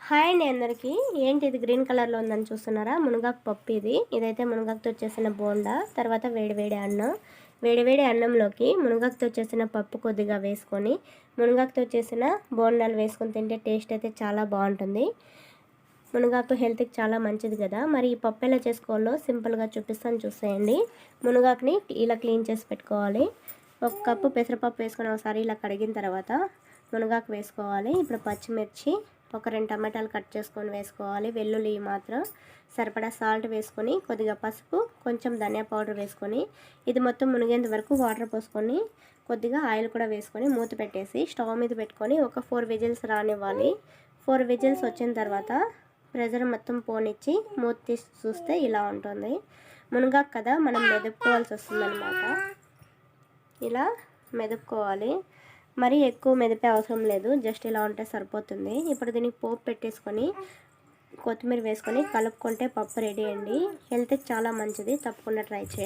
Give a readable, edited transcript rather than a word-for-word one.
Hi అండి అందరికీ. ఏంటి ఇది గ్రీన్ కలర్లో ఉందని చూస్తున్నారా? మునగాకు పప్పు ఇదైతే మునగాకుతో చేసిన బోండా. తర్వాత వేడివేడి అన్నం. వేడివేడి అన్నంలోకి మునగాకుతో చేసిన పప్పు కొద్దిగా వేసుకొని మునగాకుతో చేసిన బోండాలు వేసుకొని తింటే టేస్ట్ అయితే చాలా బాగుంటుంది. మునగాకు హెల్త్కి చాలా మంచిది కదా. మరి ఈ పప్పు ఎలా చేసుకోవాలో సింపుల్గా చూపిస్తాను, చూసేయండి. మునగాకుని ఇలా క్లీన్ చేసి పెట్టుకోవాలి. 1 కప్పు పెసరపప్పు వేసుకొని ఒకసారి ఇలా కడిగిన తర్వాత మునగాకు వేసుకోవాలి. ఇప్పుడు పచ్చిమిర్చి, ఒక 2 టమాటాలు కట్ చేసుకొని వేసుకోవాలి. వెల్లుల్లి మాత్రం సరిపడా సాల్ట్ వేసుకొని, కొద్దిగా పసుపు, కొంచెం ధనియా పౌడర్ వేసుకొని ఇది మొత్తం మునిగేంత వరకు వాటర్ పోసుకొని కొద్దిగా ఆయిల్ కూడా వేసుకొని మూత పెట్టేసి స్టవ్ మీద పెట్టుకొని ఒక 4 విజిల్స్ రానివ్వాలి. 4 విజిల్స్ వచ్చిన తర్వాత ప్రెషర్ మొత్తం పోనిచ్చి మూత తీసి చూస్తే ఇలా ఉంటుంది. మునగాకు కదా, మనం మెదుపుకోవాల్సి వస్తుందన్నమాట. ఇలా మెదుపుకోవాలి. మరీ ఎక్కువ మెదిపే అవసరం లేదు, జస్ట్ ఇలా ఉంటే సరిపోతుంది. ఇప్పుడు దీనికి పోపు పెట్టేసుకొని కొత్తిమీర వేసుకొని కలుపుకుంటే పప్పు రెడీ అండి. హెల్త్కి చాలా మంచిది, తప్పకుండా ట్రై చేయండి.